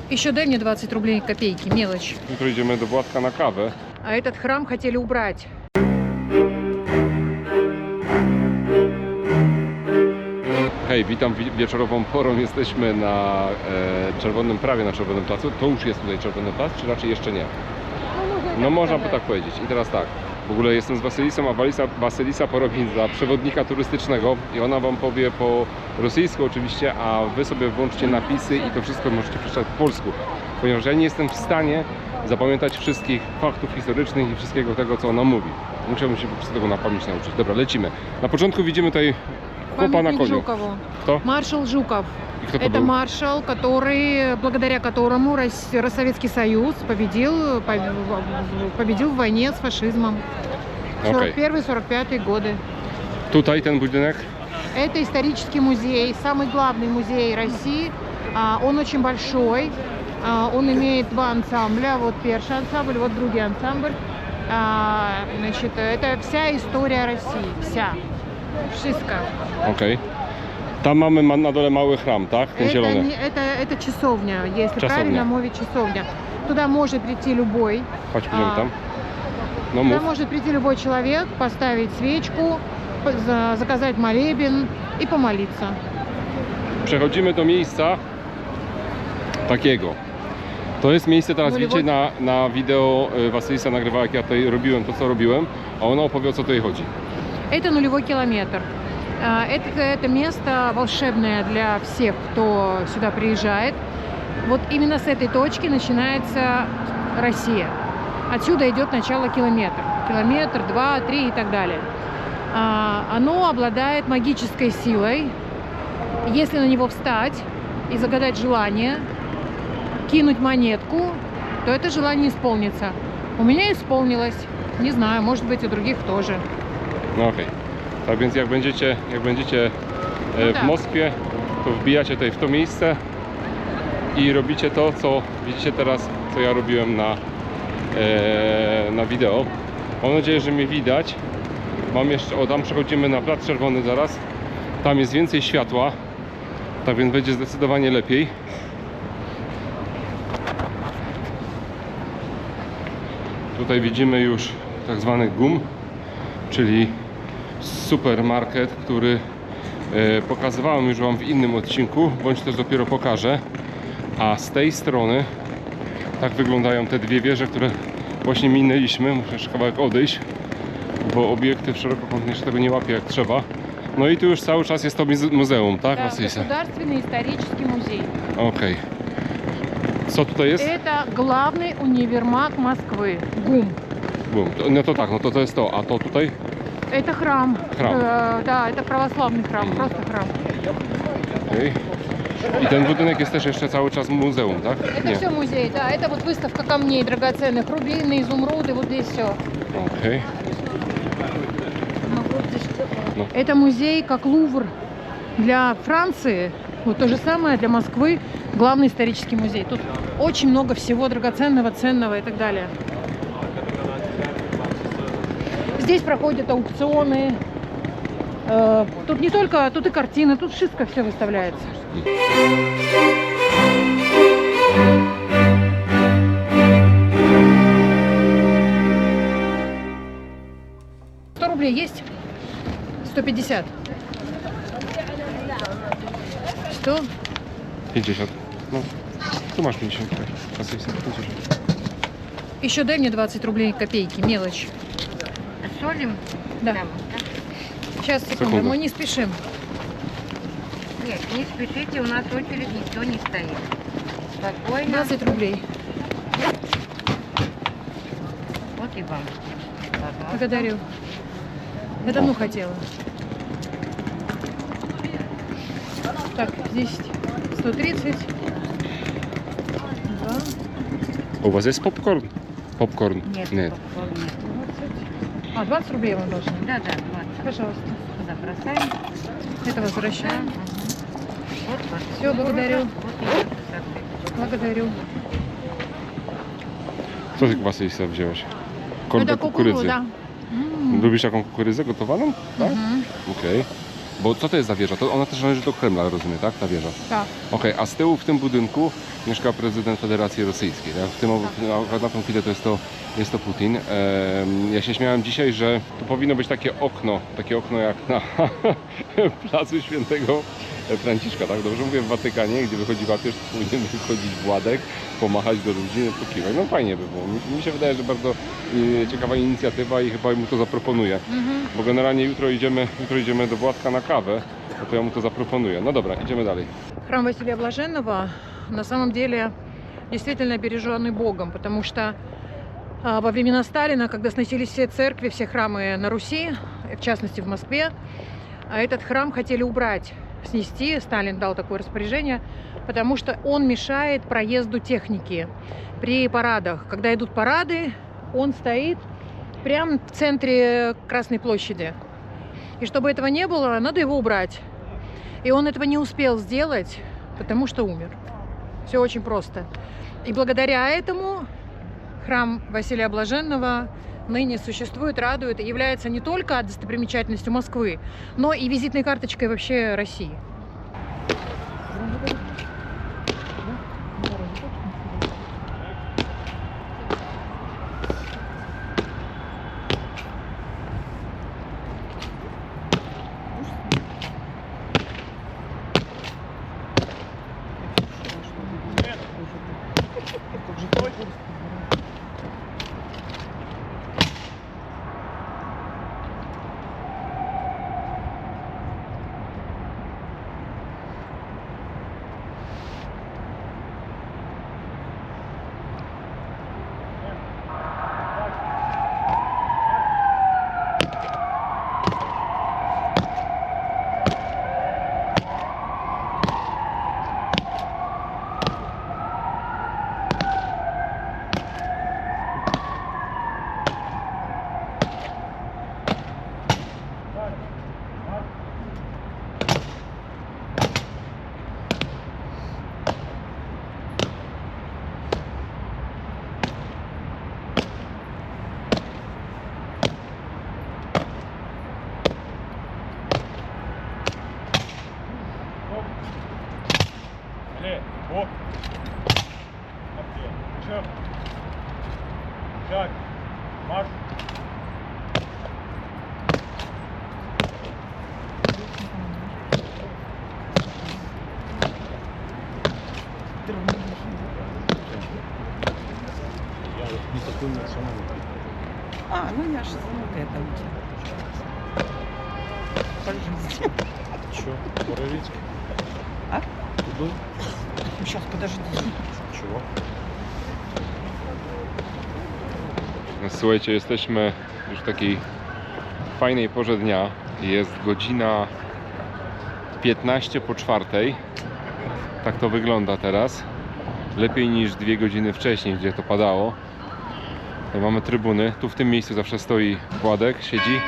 Еще дай мне 20 рублей копейки, мелочь. Jutro idziemy do Władka na kawę. А этот храм хотели убрать. Hej, witam wieczorową porą. Jesteśmy na Czerwonym Prawie, na Czerwonym Placu. To już jest tutaj Czerwony Plac, czy raczej jeszcze nie? No można by tak powiedzieć. I teraz tak, w ogóle jestem z Wasylisą, a Wasylisa porobi za przewodnika turystycznego i ona wam powie po rosyjsku oczywiście, a wy sobie włączcie napisy i to wszystko możecie przeczytać po polsku. Ponieważ ja nie jestem w stanie zapamiętać wszystkich faktów historycznych i wszystkiego tego, co ona mówi. Musiałbym się po prostu tego na pamięć nauczyć. Dobra, lecimy. Na początku widzimy tutaj chłopa na koniu. Жукову. Kto? Маршал Жуков. I kto to Это był? маршал, который, благодаря которому Советский Союз победил в войне с фашизмом. Okej. 41-45 годы. Tutaj ten budynek. Это исторический музей, самый главный музей России. Он очень большой. Он имеет два ансамбля. Вот первый ансамбль, вот другой ансамбль. Значит, это вся история России. Вся. Wszystko. Okej. Tam mamy na dole mały храм, tak? Ten zielony. Это часовня, если Часовня. правильно мовить, часовня. Туда может прийти любой. Chodź, pójdziemy tam. No Туда mów. может прийти любой человек, поставить свечку, заказать молебен и помолиться. Przechodzimy do miejsca takiego. To jest miejsce, teraz Нулевой- widzicie na wideo Wasylisa nagrywała, jak ja tutaj robiłem to, co robiłem, a ona opowie, o co tutaj chodzi. Это нулевой километр. Это место волшебное для всех, кто сюда приезжает. Вот именно с этой точки начинается Россия. Отсюда идет начало километра. Километр, 2, 3 и так далее. Оно обладает магической силой. Если на него встать и загадать желание, кинуть монетку, то это желание исполнится. У меня исполнилось. Не знаю, может быть, у других тоже. No okej. Tak więc jak będziecie No w tak. Moskwie, to wbijacie tutaj w to miejsce i robicie to, co widzicie teraz, co ja robiłem na wideo. Mam nadzieję, że mnie widać. Mam jeszcze, o tam przechodzimy na Plac Czerwony zaraz. Tam jest więcej światła, tak więc będzie zdecydowanie lepiej. Tutaj widzimy już tak zwany GUM, czyli supermarket, który pokazywałem już wam w innym odcinku, bądź też dopiero pokażę. A z tej strony tak wyglądają te dwie wieże, które właśnie minęliśmy. Muszę jeszcze kawałek odejść, bo obiektyw szerokokątny jeszcze tego nie łapie jak trzeba. No i tu już cały czas jest to muzeum, tak? Да, Wasylisa? Государственный исторический музей. Okej. Co tutaj jest? Это главный универмаг Москвы. ГУМ. Bum. No to tak, no to jest to. A to tutaj? Это храм. Храм. Да, это православный храм, просто храм. Okej. I ten budynek jest też jeszcze cały czas muzeum, tak? Это все музей, да. Это вот выставка камней драгоценных, рубины, изумруды, вот здесь все. Okej. Это музей как Лувр для Франции. Вот то же самое для Москвы. Главный исторический музей. Тут очень много всего драгоценного, ценного и так далее. Здесь проходят аукционы. Тут не только, тут и картины, тут wszystko все выставляется. 100 рублей есть? 150. 100? 50. No, tu masz 50. Wasylisa, 50. Еще дай мне 20 рублей копейки, мелочь. Солим? Да. Там, Сейчас, секунду, Секунду. мы не спешим. Нет, не спешите, у нас очередь никто не стоит. Спокойно. 20 рублей. Вот и вам. Пожалуйста. Благодарю. Я давно хотела. Так, здесь 130. 2. U was jest popcorn? Popcorn. Нет, Nie. попкорн нет. 20. 20 рублей вам должны. Да, 20. Пожалуйста. Сюда бросаем. Это возвращаем. Вот, вот. Все, благодарю. Вот и 60. Благодарю. Co ty Wasylisa wzięłaś? Korbę Это kukurydzy. кукуруза. Lubisz taką kukurydzę gotowaną? Tak? Okej. Bo co to jest za wieża? To ona też należy do Kremla, rozumiem, tak? Ta wieża. Tak. Okej, a z tyłu w tym budynku mieszka prezydent Federacji Rosyjskiej. Tak? Akurat na tą chwilę jest to Putin. Ja się śmiałem dzisiaj, że tu powinno być takie okno jak na placu Świętego Franciszka, tak? Dobrze mówię, w Watykanie, gdzie wychodzi papież, powinien wychodzić Władek, pomachać do ludzi, pokiwać. No fajnie by było. Mi się wydaje, że bardzo ciekawa inicjatywa i chyba mu to zaproponuję. Bo generalnie jutro idziemy do Władka na kawę, to ja mu to zaproponuję. No dobra, idziemy dalej. Храм Василия Блаженного на самом деле действительно береженный Богом, потому что во времена Сталина, когда сносились все церкви, все храмы на Руси, в частности в Москве, этот храм хотели убрать, снести. Сталин дал такое распоряжение, потому что он мешает проезду техники при парадах. Когда идут парады, он стоит прямо в центре Красной площади. И чтобы этого не было, надо его убрать. И он этого не успел сделать, потому что умер. Все очень просто. И благодаря этому храм Василия Блаженного ныне существует, радует и является не только достопримечательностью Москвы, но и визитной карточкой вообще России. А, ну я же вот это у тебя. По жизни. Че, Боровицкий? А? Туда? Сейчас, подожди. Чего? Słuchajcie, jesteśmy już w takiej fajnej porze dnia. Jest godzina 15 po 4. Tak to wygląda teraz. Lepiej niż 2 godziny wcześniej, gdzie to padało. Tutaj mamy trybuny. Tu w tym miejscu zawsze stoi Władek, siedzi.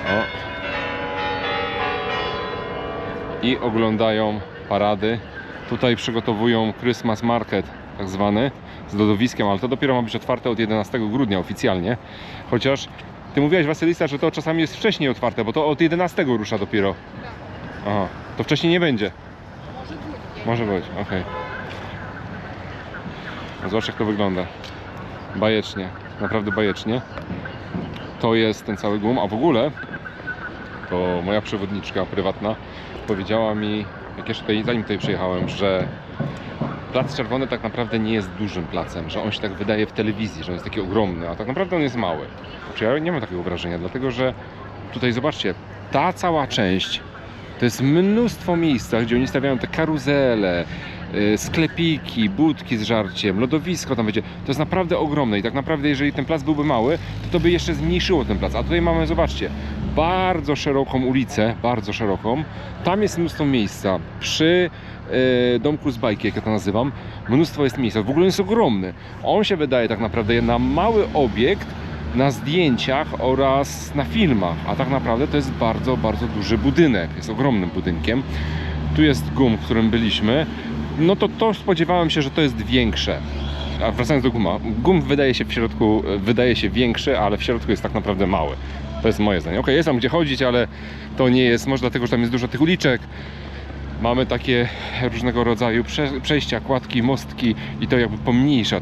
O. I oglądają parady. Tutaj przygotowują Christmas Market, tak zwany, z lodowiskiem, ale to dopiero ma być otwarte od 11 grudnia oficjalnie. Chociaż ty mówiłaś, Wasylisa, że to czasami jest wcześniej otwarte, bo to od 11 rusza dopiero. Aha, to wcześniej nie będzie. Może być, okej. No zobacz, jak to wygląda. Bajecznie, naprawdę bajecznie. To jest ten cały GUM, a w ogóle to moja przewodniczka prywatna powiedziała mi, jak jeszcze tutaj, zanim tutaj przyjechałem, że Plac Czerwony tak naprawdę nie jest dużym placem, że on się tak wydaje w telewizji, że on jest taki ogromny, a tak naprawdę on jest mały. Znaczy ja nie mam takiego wrażenia, dlatego że tutaj zobaczcie, ta cała część to jest mnóstwo miejsca, gdzie oni stawiają te karuzele, sklepiki, budki z żarciem, lodowisko tam będzie. To jest naprawdę ogromne i tak naprawdę jeżeli ten plac byłby mały, to by jeszcze zmniejszyło ten plac. A tutaj mamy, zobaczcie, bardzo szeroką ulicę, bardzo szeroką. Tam jest mnóstwo miejsca. Przy domku z bajki, jak ja to nazywam, mnóstwo jest miejsca. W ogóle jest ogromny. On się wydaje tak naprawdę na mały obiekt na zdjęciach oraz na filmach, a tak naprawdę to jest bardzo, bardzo duży budynek. Jest ogromnym budynkiem. Tu jest GUM, w którym byliśmy. No to spodziewałem się, że to jest większe. A wracając do GUM-a, GUM wydaje się w środku, wydaje się większy, ale w środku jest tak naprawdę mały. To jest moje zdanie. Okej, jest tam gdzie chodzić, ale to nie jest, może dlatego, że tam jest dużo tych uliczek. Mamy takie różnego rodzaju przejścia, kładki, mostki i to jakby pomniejsza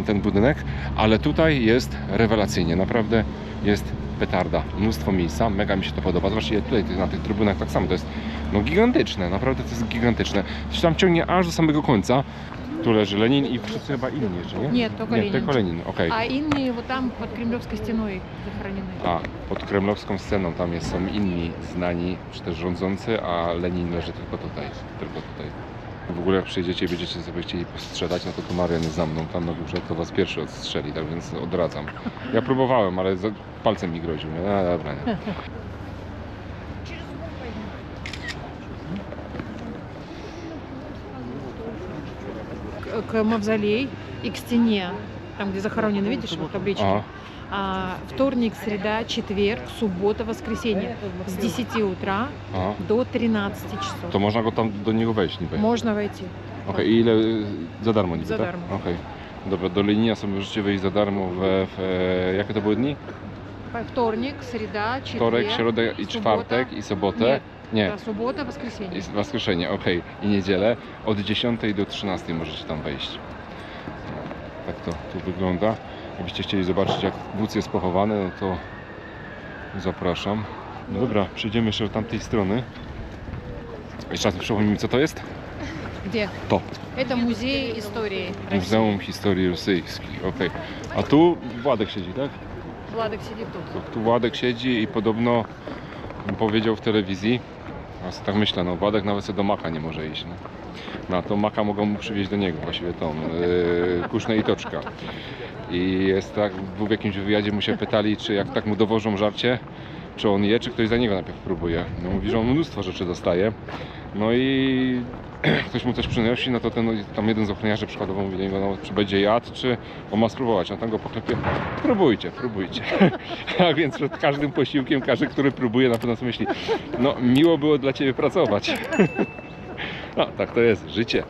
ten budynek, ale tutaj jest rewelacyjnie, naprawdę jest petarda, mnóstwo miejsca, mega mi się to podoba. Zobaczcie, tutaj na tych trybunach tak samo, to jest no gigantyczne, naprawdę to jest gigantyczne. To się tam ciągnie aż do samego końca. Tu leży Lenin i wszyscy chyba inni jeszcze, nie? Нет, только Nie, Ленин. tylko Lenin, okej. А инные вот там под Кремлевской стеной захоронены. A, pod kremlowską sceną tam są inni znani, czy też rządzący, a Lenin leży tylko tutaj, tylko tutaj. W ogóle jak przyjdziecie i będziecie sobie chcieli postrzelać, no to tu Marian jest za mną, tam na górze, to was pierwszy odstrzeli, tak więc odradzam. Ja próbowałem, ale palcem mi groził, nie? No dobra, nie. К мавзолей и к стене, там, где захоронены, видишь, вот таблички. Ага. Вторник, среда, четверг, суббота, воскресенье с 10 утра Aha. до 13 часов. To można go tam do niego wejść niby. Можно войти. Okej, i ile za darmo niby, Za tak? darmo. Okej. Dobra, do Lenina sobie możecie wejść za darmo jakie to były dni? Вторник, среда, Wtorek, четверг, środę i czwartek i sobotę. Nie. да, суббота, воскресенье. I Wskrzeszenie, okej. I niedzielę od 10 do 13 możecie tam wejść. No, tak to tu wygląda. Jakbyście chcieli zobaczyć, jak wódz jest pochowany, no to zapraszam. No dobra, przejdziemy jeszcze do tamtej strony. Jeszcze raz przypomnij mi, co to jest? Где? To. Это музей истории России. Muzeum Historii Rosyjskiej, okej. A tu Władek siedzi, tak? Владик сидит тут. Tu Władek siedzi i podobno powiedział w telewizji, ja sobie tak myślę, no Władek nawet sobie do Maka nie może iść, no. No to Maka mogą mu przywieźć do niego, właściwie tą, Kuszne i Toczka. I jest tak, był w jakimś wywiadzie, mu się pytali, czy jak tak mu dowożą żarcie, czy on je, czy ktoś za niego najpierw próbuje. No mówi, że on mnóstwo rzeczy dostaje. No i ktoś mu coś przynosi, no to tam jeden z ochroniarzy przykładowo mówi do niego, no, czy będzie jadł, czy on ma spróbować. On tam go poklepie, próbujcie. A więc przed każdym posiłkiem, każdy, który próbuje, na pewno sobie myśli, no miło było dla Ciebie pracować. No tak to jest, życie.